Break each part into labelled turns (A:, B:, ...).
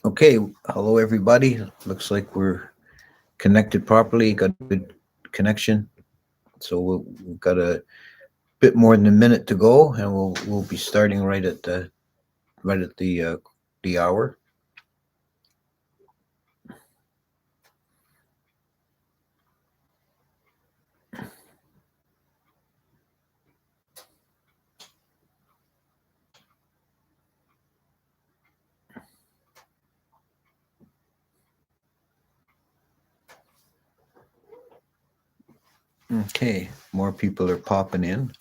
A: Okay, hello everybody. Looks like we're connected properly. Got a good connection. So we've got a bit more than a minute to go, and we'll be starting right at the hour. Okay, more people are popping in.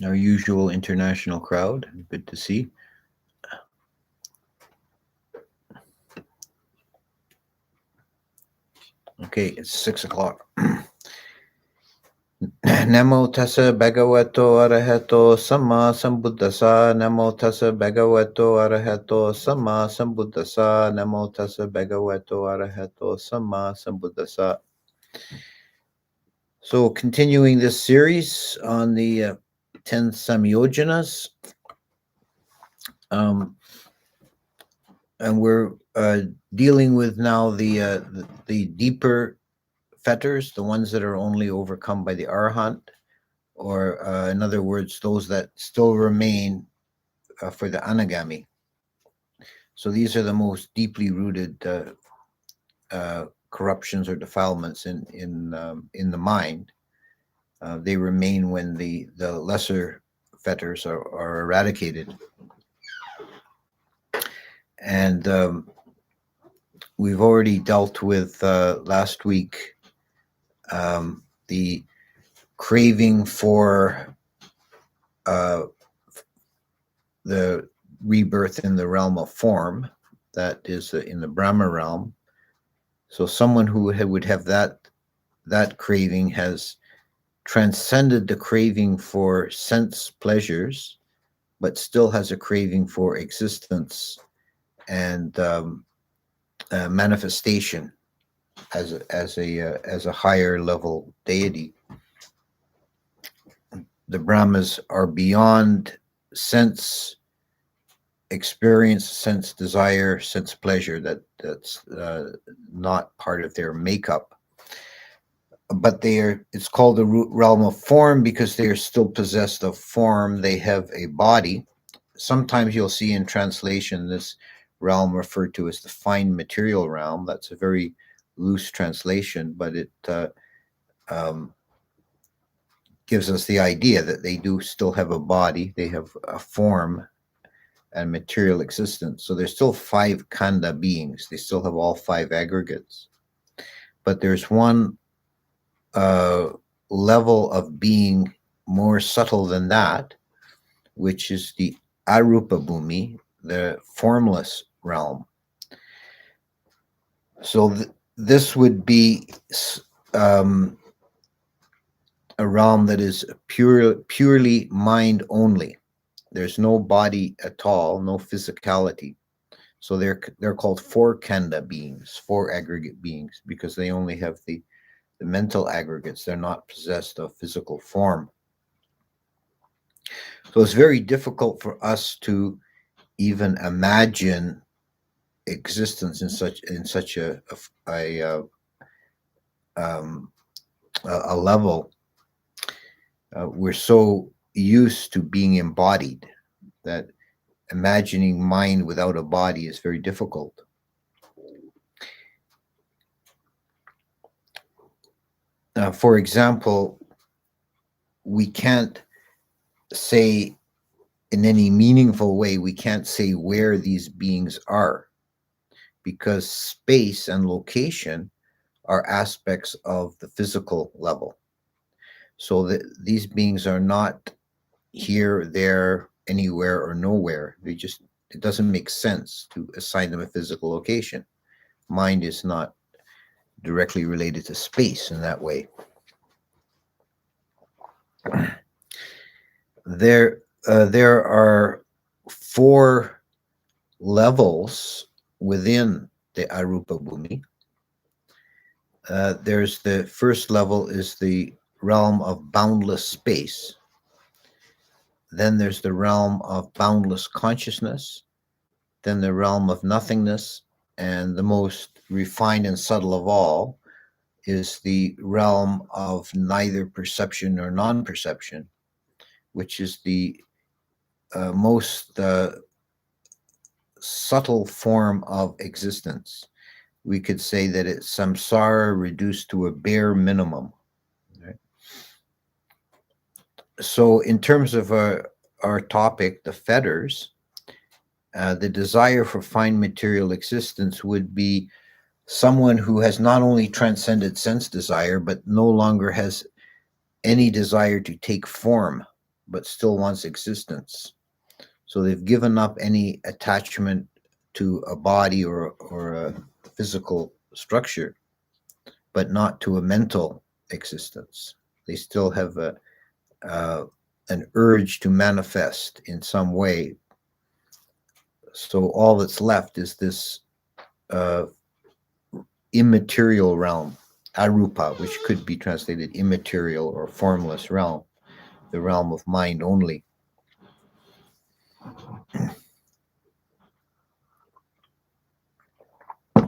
A: Our usual international crowd. Good to see. Okay, it's 6 o'clock. Namo tassa bhagavato arahato samma sambuddhassa. Namo tassa bhagavato arahato samma sambuddhassa. Namo tassa bhagavato arahato samma sambuddhassa. So, continuing this series on the 10 Saṃyojanas, um, and we're dealing with now the deeper fetters, the ones that are only overcome by the Arahant, or in other words, those that still remain for the Anagami. So these are the most deeply rooted corruptions or defilements in the mind. They remain when the lesser fetters are eradicated. And we've already dealt with last week the craving for the rebirth in the realm of form, that is in the Brahma realm. So someone who would have that craving has transcended the craving for sense pleasures, but still has a craving for existence and manifestation as a higher level deity. The Brahmas are beyond sense experience, sense desire, sense pleasure. That's not part of their makeup. But they are. It's called the realm of form because they are still possessed of form. They have a body. Sometimes you'll see in translation this realm referred to as the fine material realm. That's a very loose translation, but it um, gives us the idea that they do still have a body. They have a form and material existence. So there's still five kanda beings. They still have all five aggregates. But there's one uh, level of being more subtle than that, which is the Arupabumi, the formless realm. So this would be um, a realm that is purely mind only. There's no body at all, no physicality. So they're called four kanda beings, four aggregate beings, because they only have the mental aggregates. They're not possessed of physical form. So it's very difficult for us to even imagine existence in such um, a level. We're so used to being embodied that imagining mind without a body is very difficult. For example, we can't say in any meaningful way, we can't say where these beings are, because space and location are aspects of the physical level. So that these beings are not here, there, anywhere, or nowhere. It doesn't make sense to assign them a physical location. Mind is not directly related to space in that way. There are 4 levels within the Arupabumi. There's the first level is the realm of boundless space. Then there's the realm of boundless consciousness. Then the realm of nothingness. And the most refined and subtle of all is the realm of neither perception nor non-perception, which is the most subtle form of existence. We could say that it's samsara reduced to a bare minimum. Right? So in terms of our topic, the fetters, the desire for fine material existence would be someone who has not only transcended sense desire, but no longer has any desire to take form, but still wants existence. So they've given up any attachment to a body or a physical structure, but not to a mental existence. They still have an urge to manifest in some way. So all that's left is this immaterial realm, arupa, which could be translated immaterial or formless realm, the realm of mind only.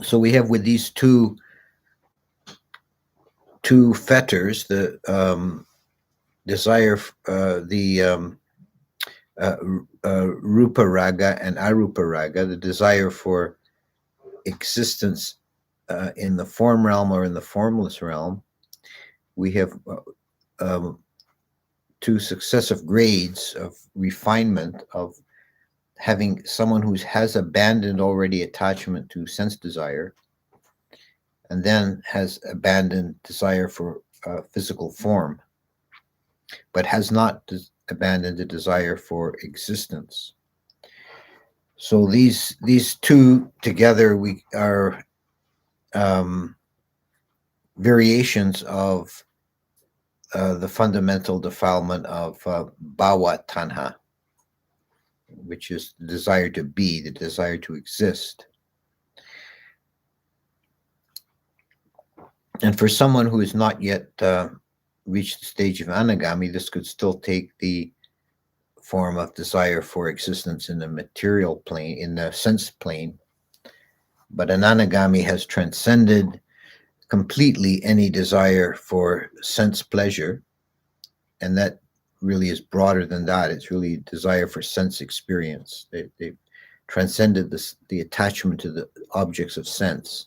A: So we have with these two fetters, the desire, Rūparāga and Arūparāga, the desire for existence in the form realm or in the formless realm. We have 2 successive grades of refinement of having someone who has abandoned already attachment to sense desire, and then has abandoned desire for physical form, but has not abandoned the desire for existence. So these 2 together are variations of the fundamental defilement of bhava tanha, which is the desire to be, the desire to exist. And for someone who has not yet reached the stage of anagami, this could still take the form of desire for existence in the material plane, in the sense plane. But an anagami has transcended completely any desire for sense pleasure, and that really is broader than that. It's really desire for sense experience. They've transcended the attachment to the objects of sense,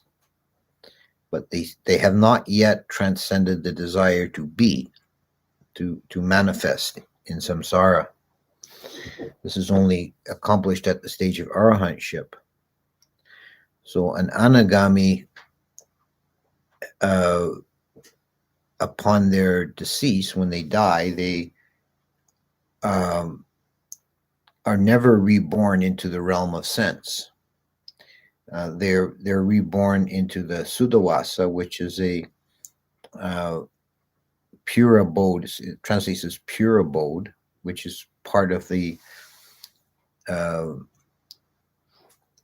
A: but they have not yet transcended the desire to be, to manifest in samsara. This is only accomplished at the stage of arahantship. So an anagami, upon their decease, when they die, they are never reborn into the realm of sense. They're reborn into the Sudhavasa, which is a pure abode. It translates as pure abode, which is part of the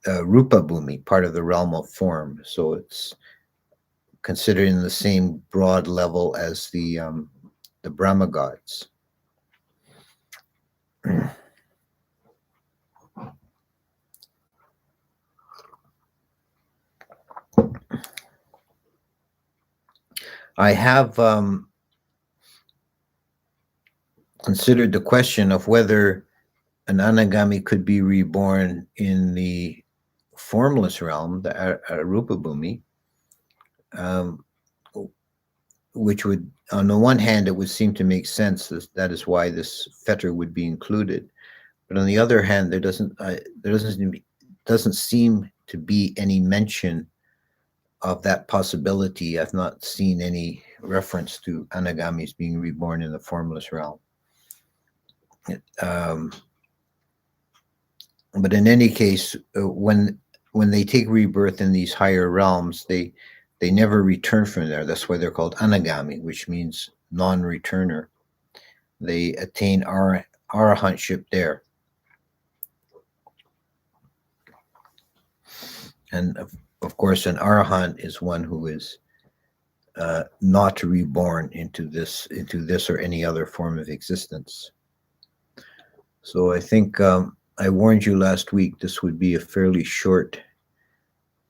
A: Arupabumi, part of the realm of form. So it's considered in the same broad level as the Brahma gods. I have considered the question of whether an anagami could be reborn in the formless realm, the Arupabumi. which would, on the one hand, it would seem to make sense. That is why this fetter would be included. But on the other hand, doesn't seem to be any mention of that possibility. I've not seen any reference to anagamis being reborn in the formless realm. But in any case, when they take rebirth in these higher realms, they never return from there. That's why they're called anagami, which means non-returner. They attain arahantship there. And of course, an arahant is one who is not reborn into this or any other form of existence. So I think I warned you last week this would be a fairly short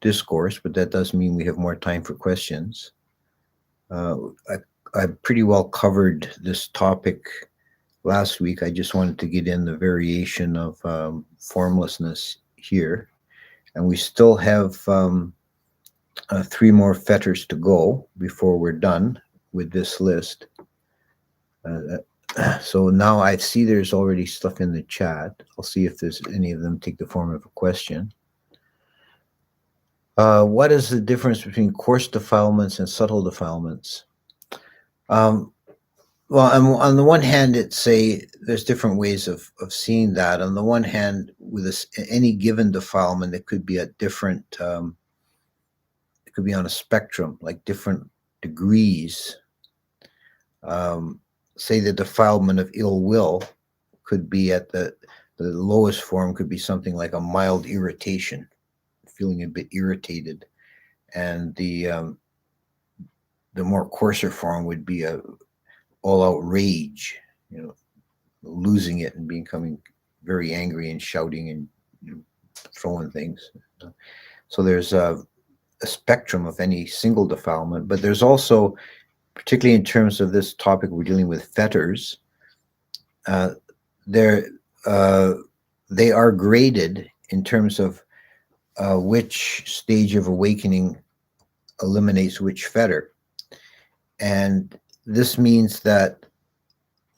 A: discourse, but that does mean we have more time for questions. I pretty well covered this topic last week. I just wanted to get in the variation of formlessness here. And we still have 3 more fetters to go before we're done with this list. So now I see there's already stuff in the chat. I'll see if there's any of them take the form of a question. What is the difference between coarse defilements and subtle defilements? Well, on the one hand, there's different ways of seeing that. On the one hand, with any given defilement, it could be at different, it could be on a spectrum, like different degrees. Say the defilement of ill will could be at the lowest form, could be something like a mild irritation, feeling a bit irritated, and the more coarser form would be a all-out rage, losing it and becoming very angry and shouting and throwing things. So there's a spectrum of any single defilement, but there's also, particularly in terms of this topic we're dealing with, fetters, they are graded in terms of which stage of awakening eliminates which fetter. And this means that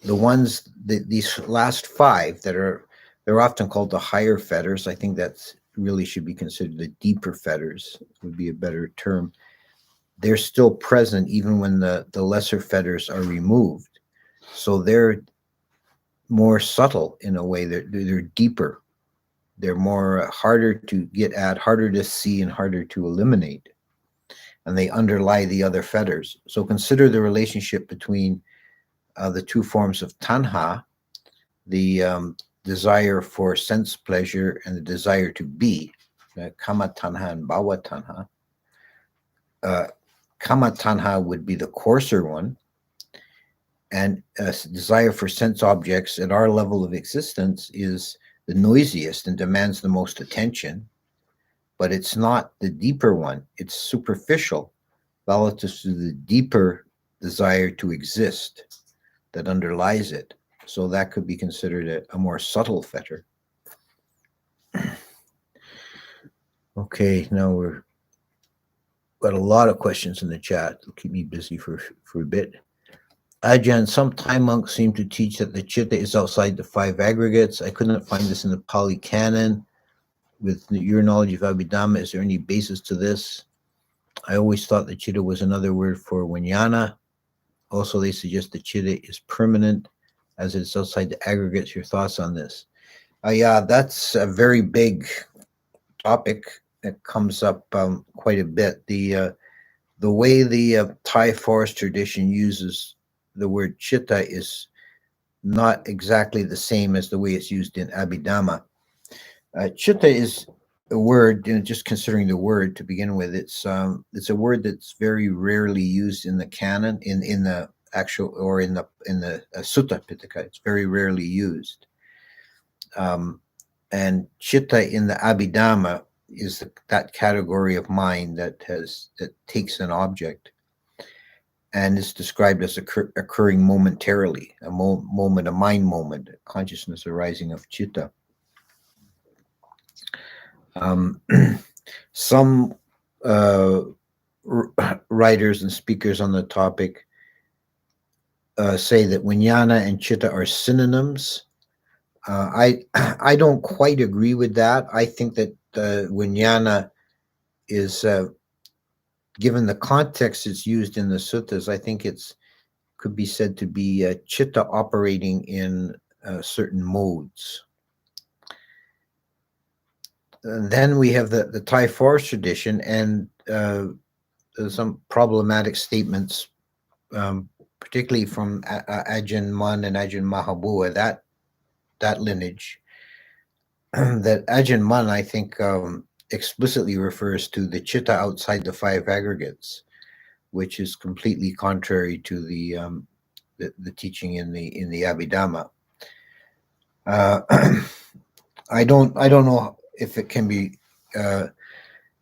A: these last 5 they're often called the higher fetters. I think that's really should be considered the deeper fetters, would be a better term. They're still present even when the lesser fetters are removed. So they're more subtle in a way. They're deeper. They're more harder to get at, harder to see, and harder to eliminate. And they underlie the other fetters. So consider the relationship between the 2 forms of tanha, the desire for sense pleasure and the desire to be, kama tanha and bhava tanha. Kama tanha would be the coarser one, and desire for sense objects at our level of existence is the noisiest and demands the most attention, but it's not the deeper one. It's superficial relative to the deeper desire to exist that underlies it. So that could be considered a more subtle fetter. Okay, now we're got a lot of questions in the chat. It'll keep me busy for a bit. Ajahn, some Thai monks seem to teach that the chitta is outside the 5 aggregates. I couldn't find this in the Pali Canon. With your knowledge of Abhidhamma, is there any basis to this? I always thought the chitta was another word for vijnana. Also, they suggest the chitta is permanent as it's outside the aggregates. Your thoughts on this? Yeah, that's a very big topic. It comes up quite a bit. The way the Thai forest tradition uses the word chitta is not exactly the same as the way it's used in Abhidhamma. Chitta is a word, just considering the word to begin with, it's a word that's very rarely used in the canon, in the actual, or in the Sutta Pitaka. It's very rarely used. And chitta in the Abhidhamma is that category of mind that takes an object and is described as occurring momentarily, a moment, a mind moment, a consciousness arising of chitta. Some writers and speakers on the topic say that vijnana and chitta are synonyms. I don't quite agree with that. I think that vijnana is, given the context it's used in the suttas, I think it's could be said to be chitta operating in certain modes. And then we have the Thai forest tradition, and some problematic statements, particularly from Ajahn Mun and Ajahn Mahabua, that lineage. That Ajahn Mun, I think, explicitly refers to the chitta outside the five aggregates, which is completely contrary to the teaching in the Abhidhamma. I don't know if it can be,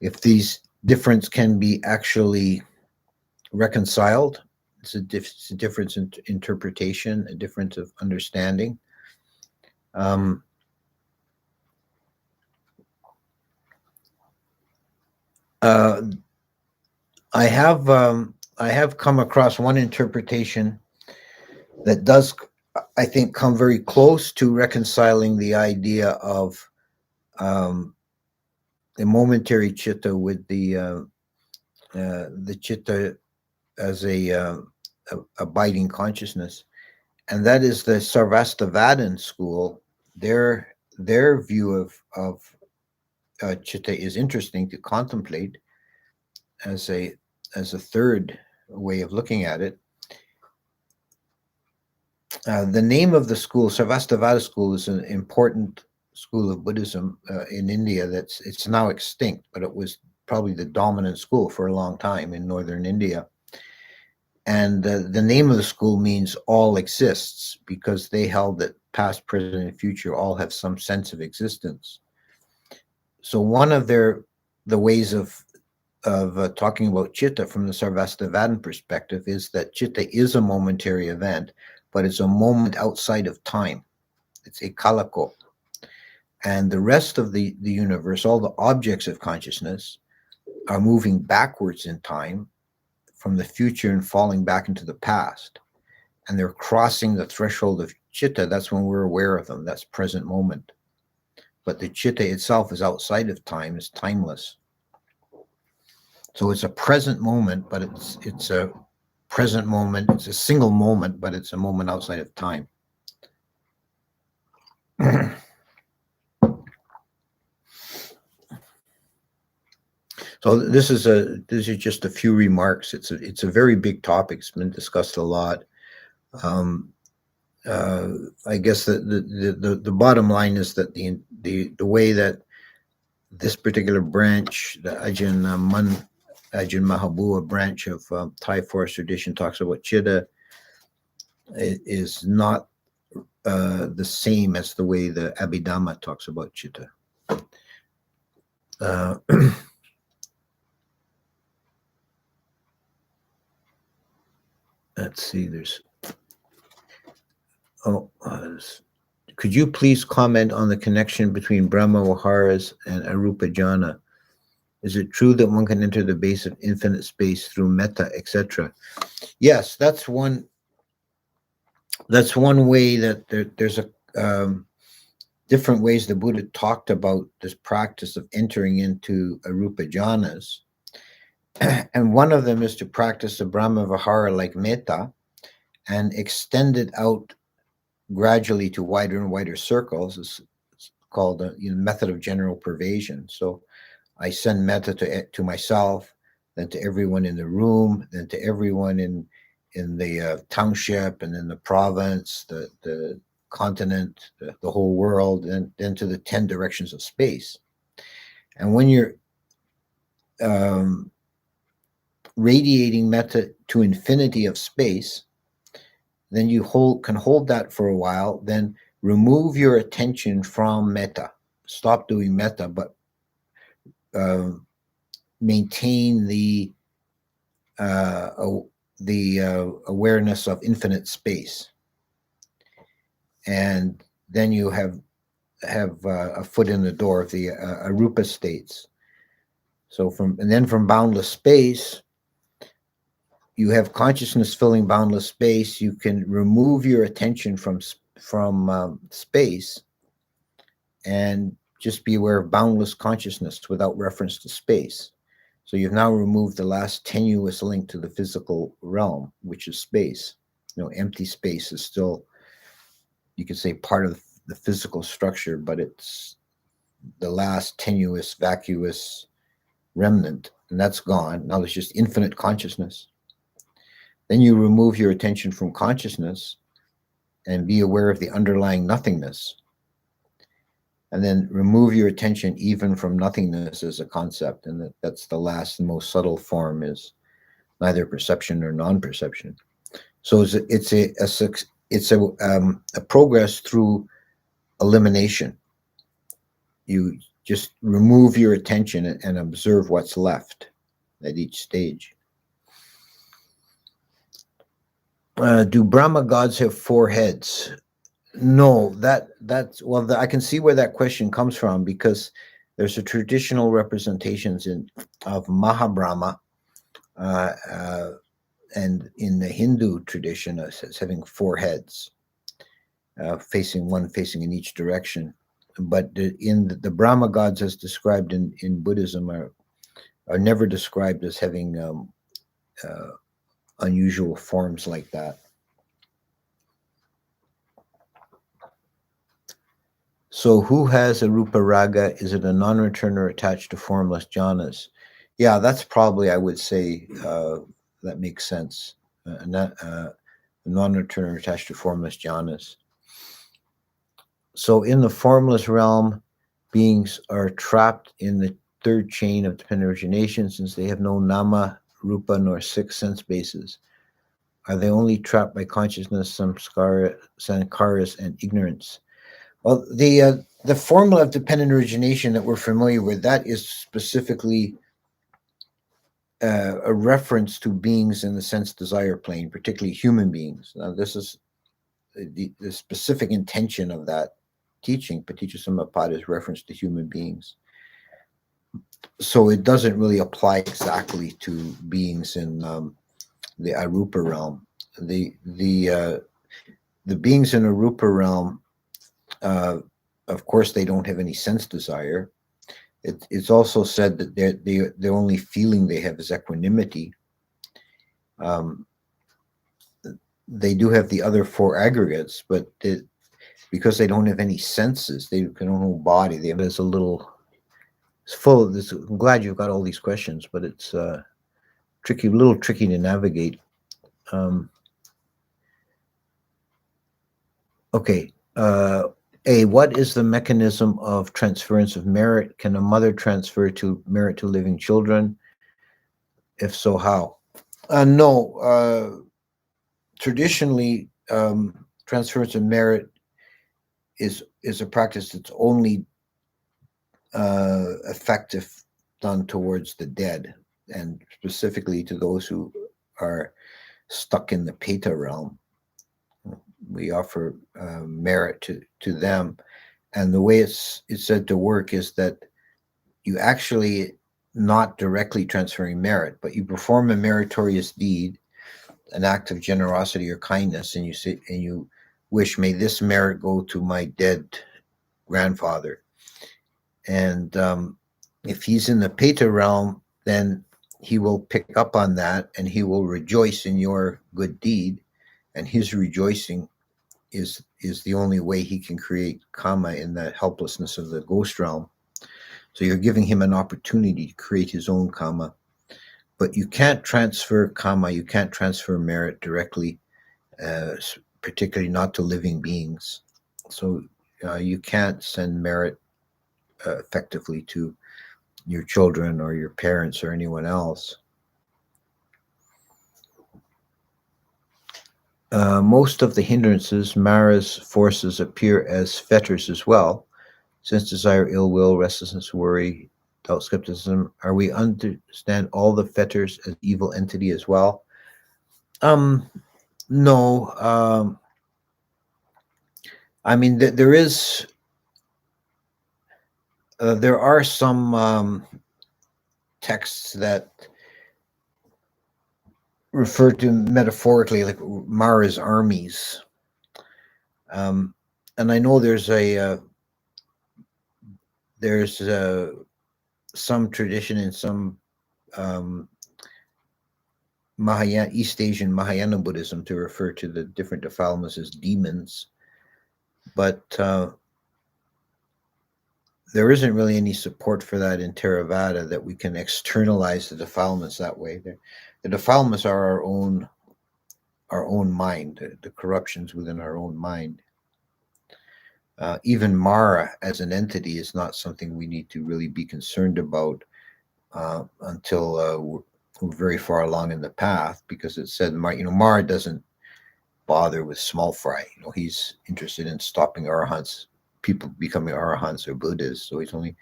A: if these difference can be actually reconciled. It's a difference in interpretation, a difference of understanding. I have come across one interpretation that does, I think, come very close to reconciling the idea of the momentary chitta with the chitta as a abiding consciousness, and that is the Sarvastivadin school. Their view of chitta is interesting to contemplate as a third way of looking at it. The name of the school, Sarvastivada school, is an important school of Buddhism in India. It's now extinct, but it was probably the dominant school for a long time in northern India. And the name of the school means all exists, because they held that past, present, and future all have some sense of existence. So one of the ways of talking about chitta from the Sarvastivadin perspective is that chitta is a momentary event, but it's a moment outside of time. It's a kalako. And the rest of the universe, all the objects of consciousness, are moving backwards in time from the future and falling back into the past. And they're crossing the threshold of chitta. That's when we're aware of them. That's present moment. But the chitta itself is outside of time, is timeless. So it's a present moment, but it's a present moment. It's a single moment, but it's a moment outside of time. So this is just a few remarks. It's a very big topic. It's been discussed a lot. I guess the bottom line is that the way that this particular branch, the Ajahn Mahabua branch of Thai forest tradition, talks about chitta, is not the same as the way the Abhidhamma talks about chitta. Let's see, could you please comment on the connection between Brahma Viharas and Arupajana? Is it true that one can enter the base of infinite space through metta, etc.? Yes, that's one way that there's a different ways the Buddha talked about this practice of entering into Arupajanas. And one of them is to practice the Brahma Vihara like metta and extend it out gradually to wider and wider circles. It's called a method of general pervasion. So I send metta to myself, then to everyone in the room, then to everyone in the township and in the province, the continent, the whole world, and then to the 10 directions of space. And when you're radiating metta to infinity of space, then you can hold that for a while, then remove your attention from metta. Stop doing metta, but maintain the awareness of infinite space. And then you have a foot in the door of the arupa states. So from boundless space, you have consciousness filling boundless space. You can remove your attention from space and just be aware of boundless consciousness without reference to space. So you've now removed the last tenuous link to the physical realm, which is space. Empty space is still, you could say, part of the physical structure, but it's the last tenuous, vacuous remnant, and that's gone. Now there's just infinite consciousness. Then you remove your attention from consciousness and be aware of the underlying nothingness. And then remove your attention even from nothingness as a concept, and that's the last and most subtle form, is neither perception nor non-perception. So it's a progress through elimination. You just remove your attention and observe what's left at each stage. Do Brahma gods have 4 heads? No, that's well, I can see where that question comes from, because there's a traditional representations of Mahabrahma, and in the Hindu tradition, as having 4 heads, facing in each direction. But in the Brahma gods, as described in Buddhism, are never described as having unusual forms like that. So who has Arūparāga? Is it a non-returner attached to formless jhanas? Yeah, that's probably, I would say, that makes sense. A non-returner attached to formless jhanas. So in the formless realm, beings are trapped in the 3rd chain of dependent origination, since they have no nama, rupa, nor 6 sense bases. Are they only trapped by consciousness, sankharas, and ignorance? Well, the formula of dependent origination that we're familiar with, that is specifically a reference to beings in the sense desire plane, particularly human beings. Now, this is the specific intention of that teaching. Paticca Samuppada is reference to human beings. So it doesn't really apply exactly to beings in the Arupa realm. The beings in Arupa realm, of course, they don't have any sense desire. It's also said that the only feeling they have is equanimity. They do have the other 4 aggregates, but because they don't have any senses, they can only body. There's a little. It's full of this. I'm glad you've got all these questions, but it's tricky, a little tricky to navigate. Okay. What is the mechanism of transference of merit? Can a mother transfer merit to living children? If so, how? No. Traditionally, transference of merit is a practice that's only effective done towards the dead, and specifically to those who are stuck in the Peta realm. We offer merit to them, and the way it's said to work is that you actually not directly transferring merit, but you perform a meritorious deed, an act of generosity or kindness, and you wish, may this merit go to my dead grandfather. And if he's in the Peta realm, then he will pick up on that and he will rejoice in your good deed, and his rejoicing is the only way he can create karma in the helplessness of the ghost realm. So you're giving him an opportunity to create his own karma. But you can't transfer karma, you can't transfer merit directly, particularly not to living beings. So you can't send merit effectively to your children or your parents or anyone else. Most of the hindrances, Mara's forces, appear as fetters as well. Sense desire, ill will, restlessness, worry, doubt, skepticism. Are we understand all the fetters as evil entity as well? No. I mean, there are some texts that referred to metaphorically like Mara's armies. And I know there's some tradition in some um, Mahayana, East Asian Mahayana Buddhism to refer to the different defilements as demons, but there isn't really any support for that in Theravada, that we can externalize the defilements that way. The defilements are our own mind, the corruptions within our own mind. Even Mara as an entity is not something we need to really be concerned about until we're very far along in the path, because it said, Mara doesn't bother with small fry. He's interested in stopping arahants, people becoming arahants or Buddhas. So he's only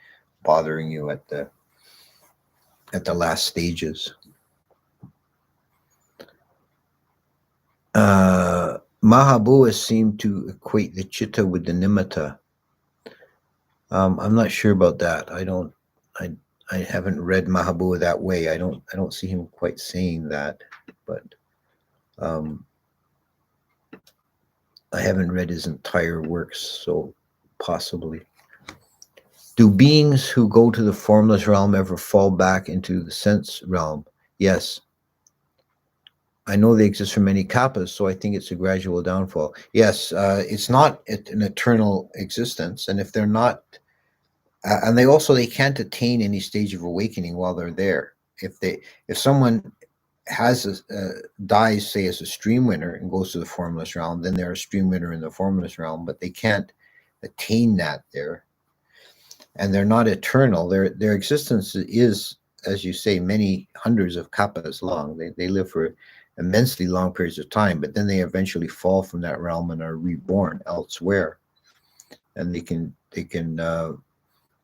A: bothering you at the last stages. Mahabhuas seem to equate the chitta with the nimitta. I'm not sure about that. I haven't read Mahabhuva that way. I don't see him quite saying that, but I haven't read his entire works, so possibly. Do beings who go to the formless realm ever fall back into the sense realm? Yes. I know they exist for many kappas, so I think it's a gradual downfall. Yes, it's not an eternal existence, and if they're not, and they can't attain any stage of awakening while they're there. If someone dies, say, as a stream winner and goes to the formless realm, then they're a stream winner in the formless realm, but they can't attain that there, and they're not eternal. Their existence is, as you say, many hundreds of kappas long. They live for immensely long periods of time, but then they eventually fall from that realm and are reborn elsewhere, and they can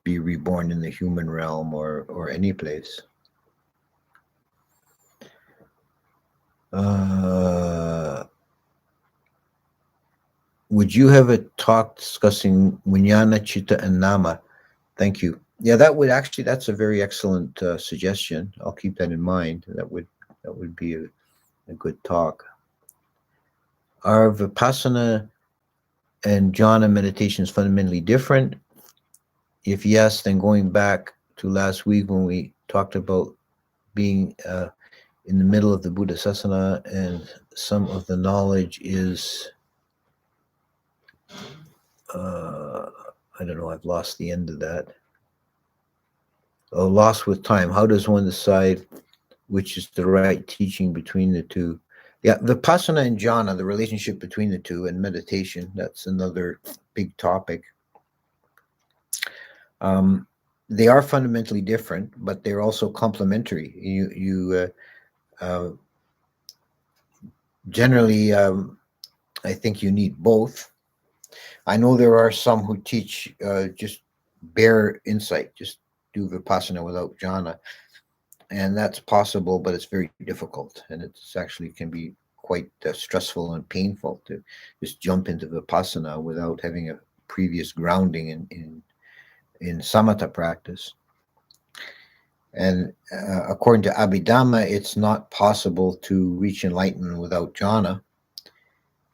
A: be reborn in the human realm or any place. Would you have a talk discussing Vijnana, Chitta, and Nama? Thank you. Yeah, that's a very excellent suggestion. I'll keep that in mind. That would be a good talk. Are Vipassana and jhana meditations fundamentally different? If yes, then going back to last week when we talked about being in the middle of the Buddhasasana, and some of the knowledge is, I don't know, I've lost the end of that. Lost with time. How does one decide which is the right teaching between the two? Yeah, Vipassana and jhana, the relationship between the two, and meditation, that's another big topic. They are fundamentally different, but they're also complementary. You generally, I think you need both. I know there are some who teach just bare insight, just do Vipassana without jhana, and that's possible, but it's very difficult, and it's actually can be quite stressful and painful to just jump into Vipassana without having a previous grounding in samatha practice. And according to Abhidhamma, it's not possible to reach enlightenment without jhana.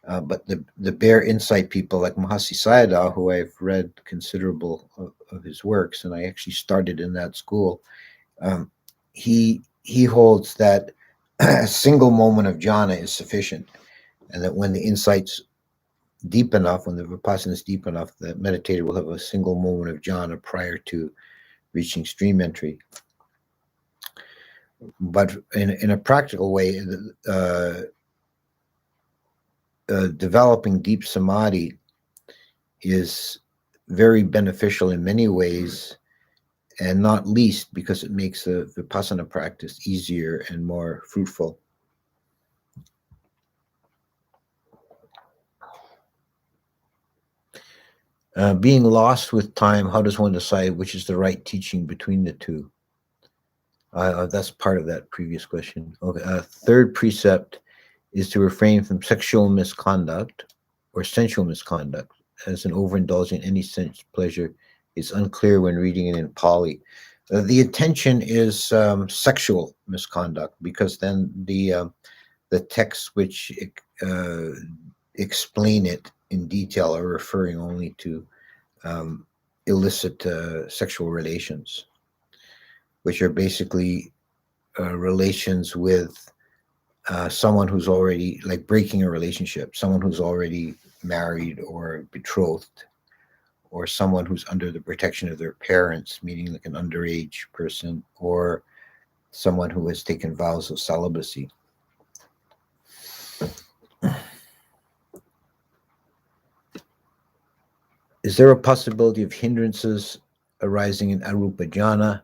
A: But the bare insight people like Mahasi Sayadaw, who I've read considerable of his works, and I actually started in that school, he holds that a single moment of jhana is sufficient, and that when the insight's deep enough, when the vipassana is deep enough, the meditator will have a single moment of jhana prior to reaching stream entry. But in a practical way, developing deep samadhi is very beneficial in many ways, and not least because it makes the vipassana practice easier and more fruitful. Being lost with time, how does one decide which is the right teaching between the two? That's part of that previous question. Okay. Third precept is to refrain from sexual misconduct or sensual misconduct, as an overindulging in any sense pleasure. It's unclear when reading it in Pali. The intention is sexual misconduct, because then the the texts which explain it in detail are referring only to illicit sexual relations, which are basically relations with someone who's already, like breaking a relationship, someone who's already married or betrothed, or someone who's under the protection of their parents, meaning like an underage person, or someone who has taken vows of celibacy. Is there a possibility of hindrances arising in Arupa jhana?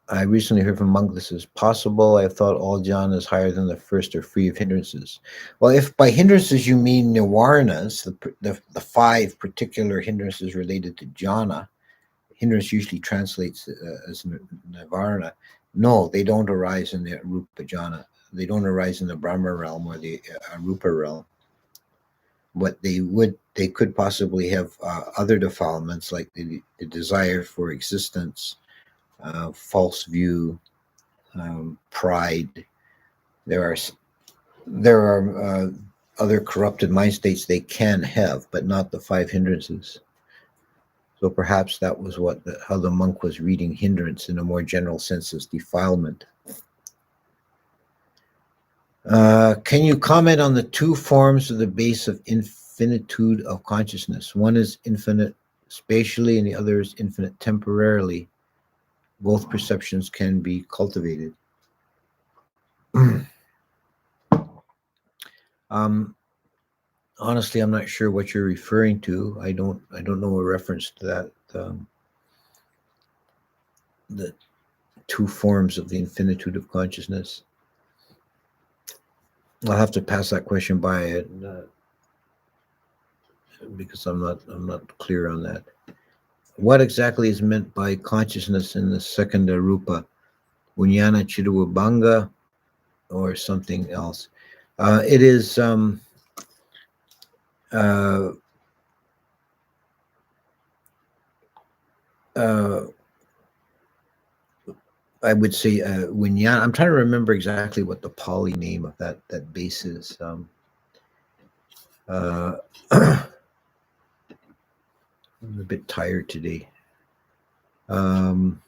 A: I recently heard from monk this is possible. I thought all jhanas higher than the first are free of hindrances. Well, if by hindrances you mean nivarnas, the 5 particular hindrances related to jhana, hindrance usually translates as nivarna. No, they don't arise in the Arupa jhana. They don't arise in the Brahma realm or the Arupa realm. What they could possibly have other defilements like the desire for existence, false view, pride. There are other corrupted mind states they can have, but not the 5 hindrances. So perhaps that was how the monk was reading hindrance in a more general sense as defilement. Can you comment on the 2 forms of the base of infinitude of consciousness? One is infinite spatially and the other is infinite temporarily. Both perceptions can be cultivated. Honestly, I'm not sure what you're referring to. I don't know a reference to that. The 2 forms of the infinitude of consciousness. I'll have to pass that question by it because I'm not clear on that. What exactly is meant by consciousness in the second Arupa? Vijnana Chiduvabhanga or something else? It is I would say Vijnana. I'm trying to remember exactly what the Pali name of that base is. I'm a bit tired today. I'm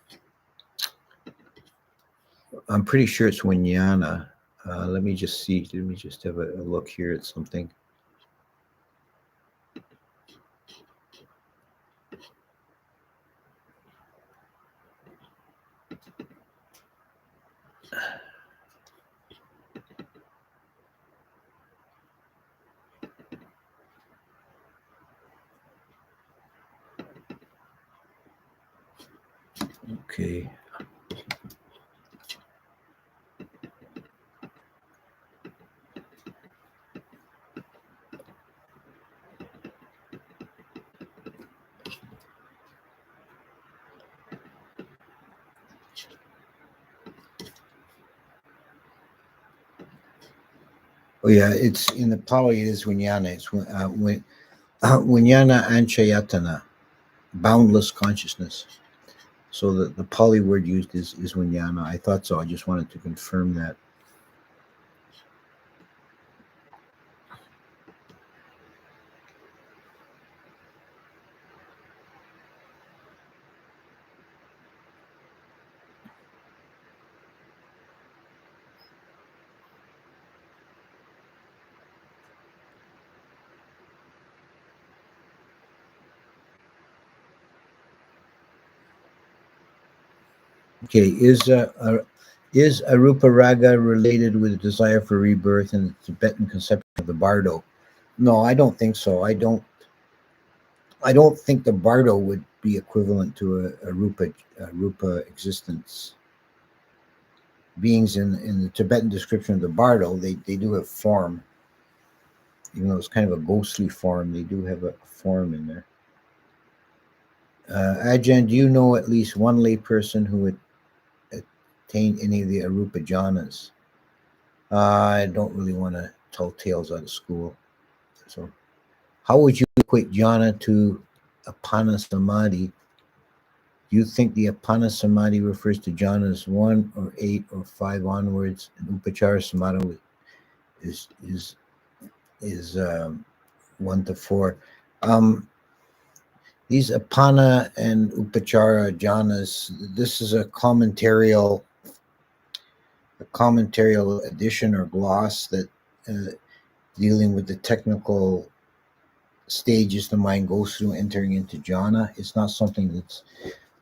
A: pretty sure it's Vijnana. Let me just see. Let me just have a look here at something. Okay. Oh yeah, it's in the Pali. It is Vijnana. It's Vijnana Anchayatana, boundless consciousness. So the Pali word used is Vijnana. I thought so. I just wanted to confirm that. Okay, is Arūparāga related with a desire for rebirth in the Tibetan conception of the bardo? No, I don't think so. I don't think the bardo would be equivalent to a rupa existence. Beings in the Tibetan description of the bardo, they do have form. Even though it's kind of a ghostly form, they do have a form in there. Ajahn, do you know at least one lay person who would attain any of the Arupa jhanas? I don't really want to tell tales out of school. So, how would you equate jhana to apana samadhi? Do you think the apana samadhi refers to jhanas 1 or 8 or 5 onwards, and upachara samadhi is 1 to 4. These apana and upachara jhanas, this is a commentarial addition or gloss that dealing with the technical stages the mind goes through entering into jhana. It's not something that's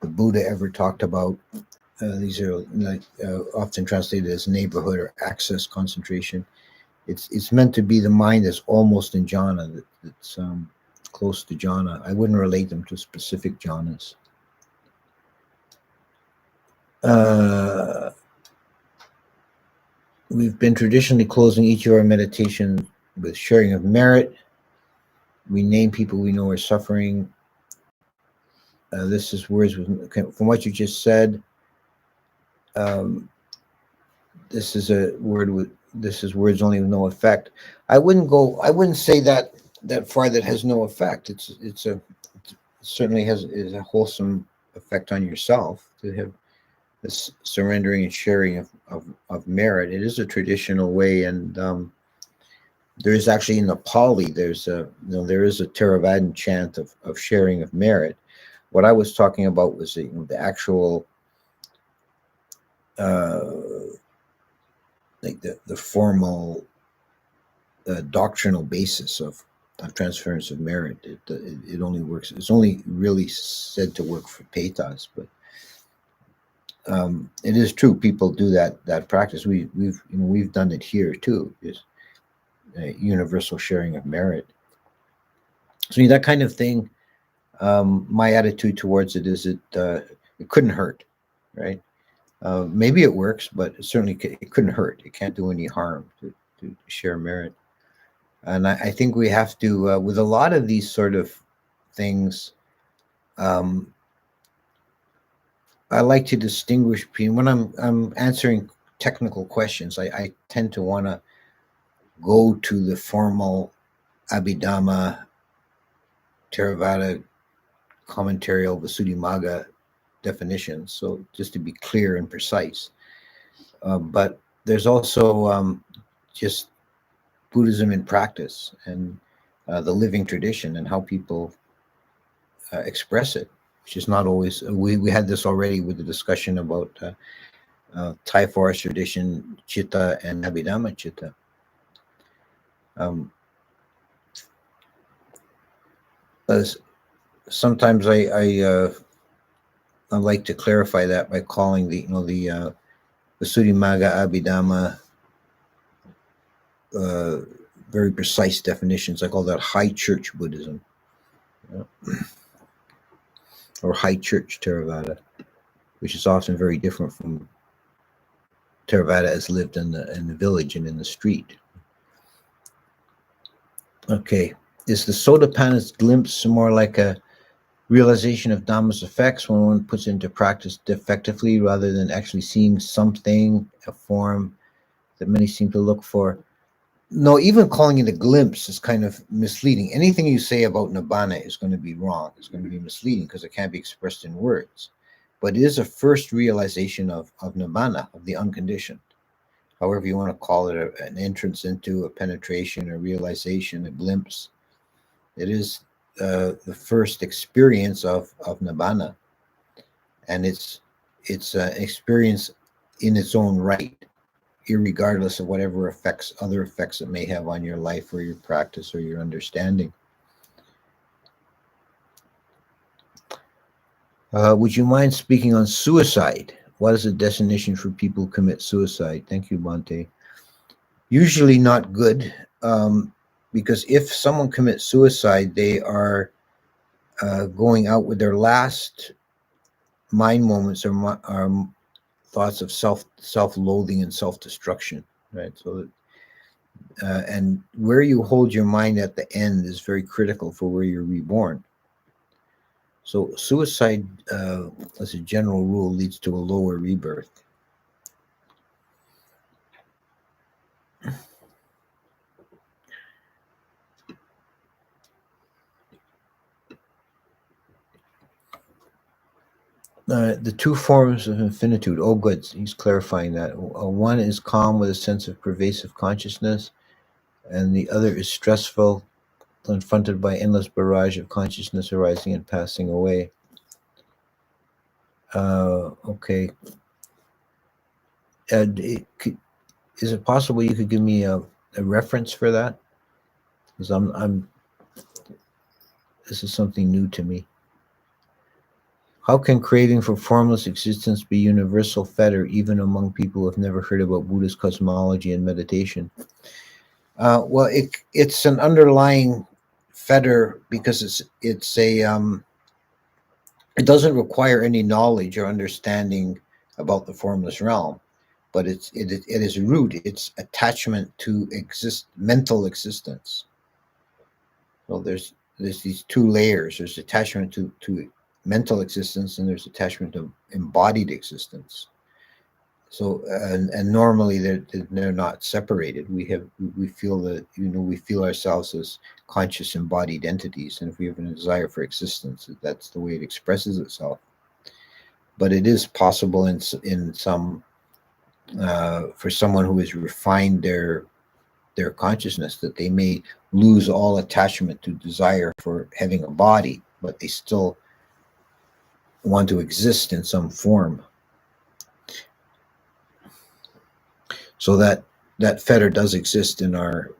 A: the Buddha ever talked about. These are like often translated as neighborhood or access concentration. It's meant to be the mind that's almost in jhana, that's close to jhana. I wouldn't relate them to specific jhanas. We've been traditionally closing each of our meditations with sharing of merit. We name people we know are suffering. This is words from what you just said. This is words only with no effect. I wouldn't say that far that has no effect. It certainly is a wholesome effect on yourself to have this surrendering and sharing of merit. It is a traditional way, and there is actually in the Pali there is a Theravadan chant of sharing of merit. What I was talking about was the actual like the formal doctrinal basis of transference of merit. It only works. It's only really said to work for petas, but it is true. People do that practice. We've done it here too. Is universal sharing of merit. So that kind of thing. My attitude towards it is it couldn't hurt, right? Maybe it works, but it couldn't hurt. It can't do any harm to share merit. And I think we have to, with a lot of these sort of things, I like to distinguish between when I'm answering technical questions. I tend to want to go to the formal Abhidhamma, Theravada, commentarial, Visuddhimagga definitions. So just to be clear and precise. But there's also just Buddhism in practice and the living tradition and how people express it, which is not always. We had this already with the discussion about Thai forest tradition Chitta and Abhidhamma Chitta. Sometimes I like to clarify that by calling the Visuddhimagga Abhidhamma very precise definitions. I call that high church Buddhism, or high church Theravada, which is often very different from Theravada as lived in the village and in the street. Okay, is the Sotapanna's glimpse more like a realization of Dhamma's effects when one puts into practice effectively rather than actually seeing something, a form that many seem to look for? No, even calling it a glimpse is kind of misleading. Anything you say about Nibbana is going to be wrong. It's going to be misleading because it can't be expressed in words. But it is a first realization of Nibbana, of the unconditioned. However you want to call it, an entrance into, a penetration, a realization, a glimpse. It is the first experience of Nibbana. And it's an experience in its own right, irregardless of whatever other effects it may have on your life or your practice or your understanding. Would you mind speaking on suicide? What is the destination for people who commit suicide? Thank you, Bhante. Usually not good, because if someone commits suicide, they are going out with their last mind moments or thoughts of self-loathing and self-destruction, right? So, and where you hold your mind at the end is very critical for where you're reborn. So suicide, as a general rule, leads to a lower rebirth. The two forms of infinitude. Oh, good. He's clarifying that. One is calm with a sense of pervasive consciousness, and the other is stressful, confronted by endless barrage of consciousness arising and passing away. Okay. Is it possible you could give me a reference for that? Because this is something new to me. How can craving for formless existence be universal, Fetter, even among people who have never heard about Buddhist cosmology and meditation? Well, it's an underlying Fetter because it's a it doesn't require any knowledge or understanding about the formless realm, but it is root. It's attachment to mental existence. Well, there's these two layers. There's attachment to mental existence, and there's attachment to embodied existence. So, and normally they're not separated. We feel that, we feel ourselves as conscious embodied entities, and if we have a desire for existence, that's the way it expresses itself. But it is possible in some for someone who has refined their consciousness, that they may lose all attachment to desire for having a body, but they still want to exist in some form. So that fetter does exist in our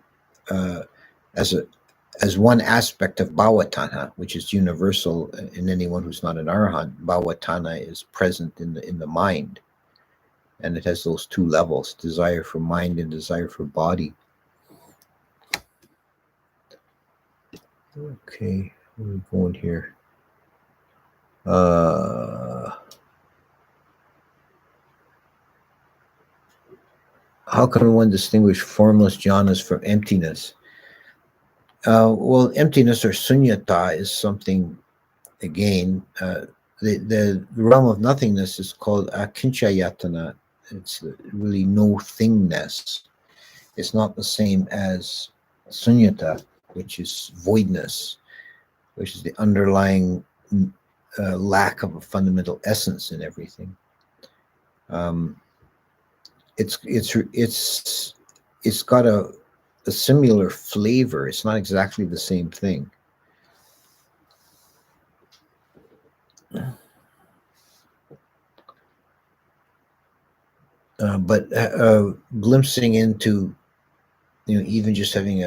A: as one aspect of bhavatanha, which is universal in anyone who's not an arahant. Bhavatanha is present in the mind, and it has those two levels: desire for mind and desire for body. Okay, where are we going here? How can one distinguish formless jhanas from emptiness? Well, emptiness or sunyata is something, again, the realm of nothingness is called akinchayatana. It's really no thingness. It's not the same as sunyata, which is voidness, which is the underlying lack of a fundamental essence in everything. It's got a similar flavor. It's not exactly the same thing. But glimpsing into, even just having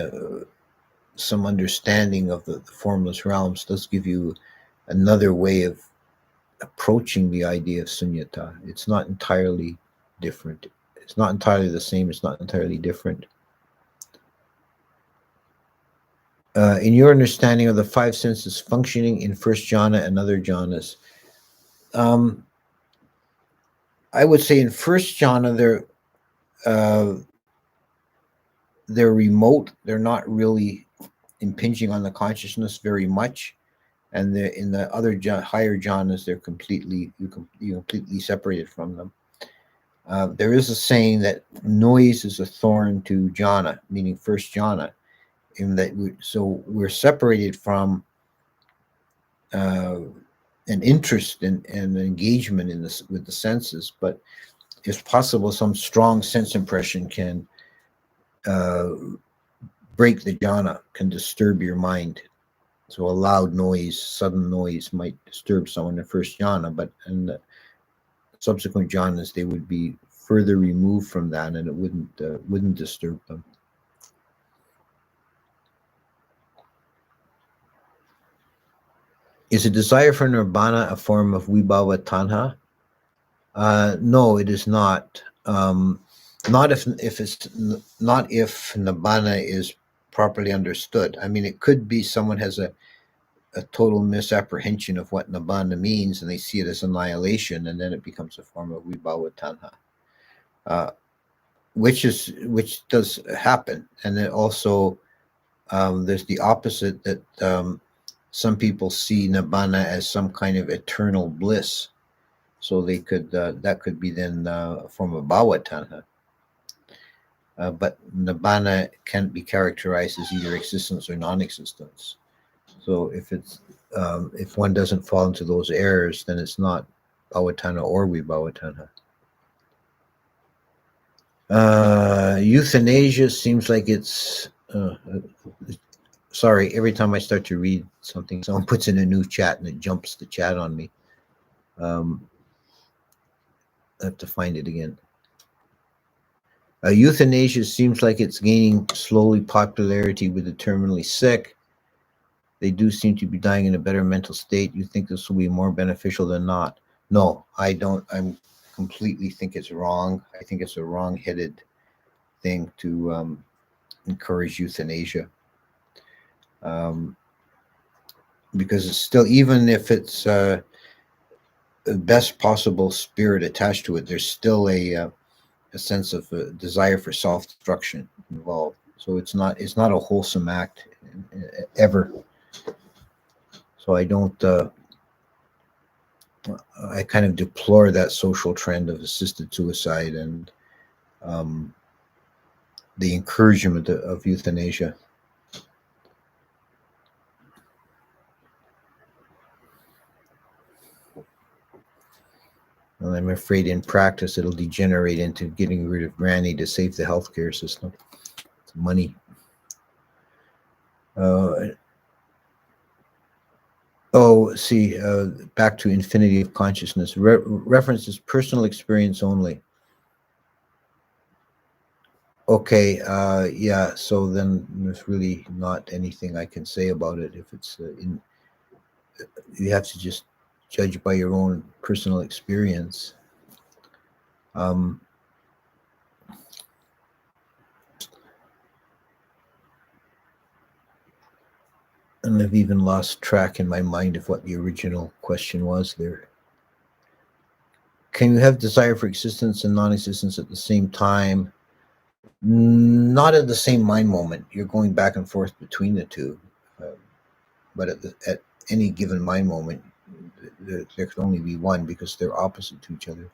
A: some understanding of the formless realms does give you another way of approaching the idea of sunyata. It's not entirely different. It's not entirely the same. It's not entirely different. In your understanding of the five senses functioning in first jhana and other jhanas, I would say in first jhana they're remote. They're not really impinging on the consciousness very much, and in the other higher jhanas they're completely separated from them. There is a saying that noise is a thorn to jhana, meaning first jhana, in that we're separated from an interest and engagement in this with the senses, but it's possible some strong sense impression can break the jhana, can disturb your mind. So a loud noise, sudden noise might disturb someone in first jhana, but in the subsequent jhanas they would be further removed from that, and it wouldn't disturb them. Is a desire for nirvana a form of vibhava tanha? No, it is not. Not if nibbana is properly understood. I mean, it could be someone has a total misapprehension of what nibbana means, and they see it as annihilation, and then it becomes a form of vibhava tanha, which does happen. And then also there's the opposite, that some people see nibbana as some kind of eternal bliss, so they could that could be then a form of bhava tanha. But nibbana can't be characterized as either existence or non-existence. So if one doesn't fall into those errors, then it's not bhava tanha or vibhava tanha. Euthanasia seems like it's Uh, sorry, every time I start to read something, someone puts in a new chat and it jumps the chat on me. I have to find it again. Euthanasia seems like it's gaining slowly popularity with the terminally sick. They do seem to be dying in a better mental state. You think this will be more beneficial than not? No, I don't. I completely think it's wrong. I think it's a wrong-headed thing to encourage euthanasia. Because it's still, even if it's the best possible spirit attached to it, there's still a sense of desire for self-destruction involved. So it's not a wholesome act ever. So I don't. I kind of deplore that social trend of assisted suicide and the encouragement of euthanasia. And I'm afraid in practice it'll degenerate into getting rid of Granny to save the healthcare system. It's money. Back to infinity of consciousness. References personal experience only. Okay, yeah, so then there's really not anything I can say about it. If it's you have to just judge by your own personal experience. And I've even lost track in my mind of what the original question was there. Can you have desire for existence and non-existence at the same time? Not at the same mind moment. You're going back and forth between the two. But at any given mind moment, there can only be one because they're opposite to each other.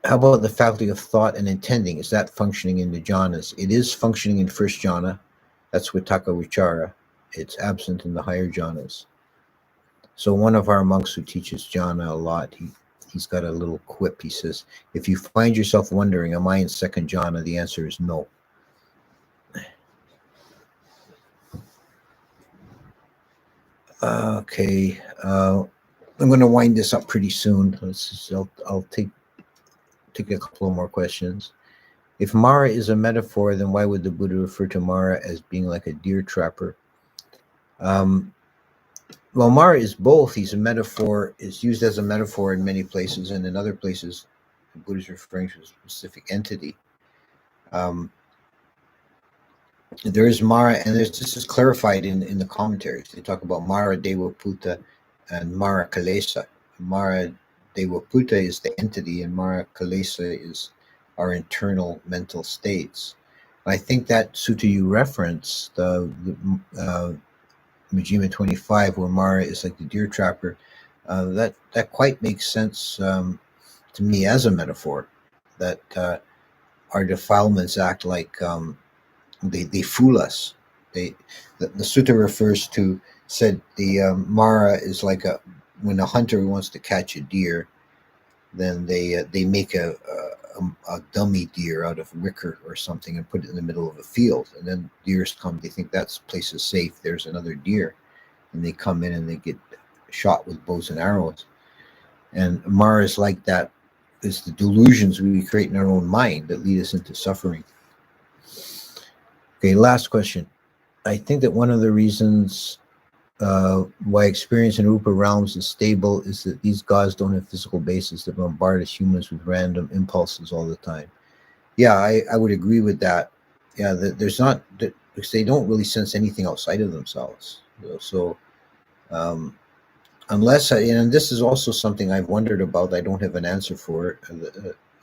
A: How about the faculty of thought and intending? Is that functioning in the jhanas? It is functioning in first jhana. That's Vitakka Vichara. It's absent in the higher jhanas. So one of our monks who teaches jhana a lot, he's got a little quip. He says, if you find yourself wondering, am I in second jhana? The answer is no. Okay. I'm going to wind this up pretty soon. I'll take a couple more questions. If Mara is a metaphor, then why would the Buddha refer to Mara as being like a deer trapper? Well, Mara is both. He's a metaphor. It's used as a metaphor in many places, and in other places, the Buddha is referring to a specific entity. There is Mara, and this is clarified in the commentaries. They talk about Mara Devaputa and Mara Kalesa. Mara Devaputa is the entity, and Mara Kalesa is our internal mental states. I think that sutta you referenced, the Majjhima 25, where Mara is like the deer trapper, that quite makes sense to me as a metaphor, that our defilements act like they fool us. The sutta refers to, said the Mara is like when a hunter wants to catch a deer, then they make a dummy deer out of wicker or something and put it in the middle of a field, and then deers come. They think that place is safe. There's another deer, and they come in and they get shot with bows and arrows. And Mara is like that. It's the delusions we create in our own mind that lead us into suffering. Okay, last question. I think that one of the reasons why experience in Rupa realms is stable is that these gods don't have physical bases that bombard us humans with random impulses all the time. Yeah, I would agree with that. Yeah, there's not, because they don't really sense anything outside of themselves. So unless, and this is also something I've wondered about, I don't have an answer for it.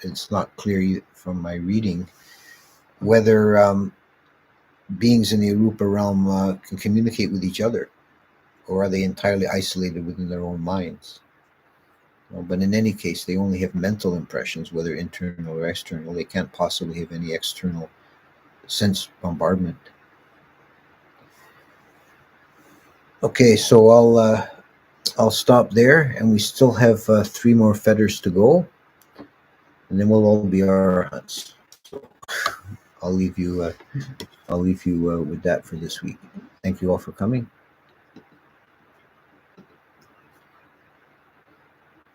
A: It's not clear from my reading whether beings in the Arupa realm can communicate with each other, or are they entirely isolated within their own minds? But in any case, they only have mental impressions, whether internal or external. They can't possibly have any external sense bombardment. Okay, so I'll stop there, and we still have 3 more fetters to go, and then we'll all be arhats. I'll leave you. I'll leave you with that for this week. Thank you all for coming.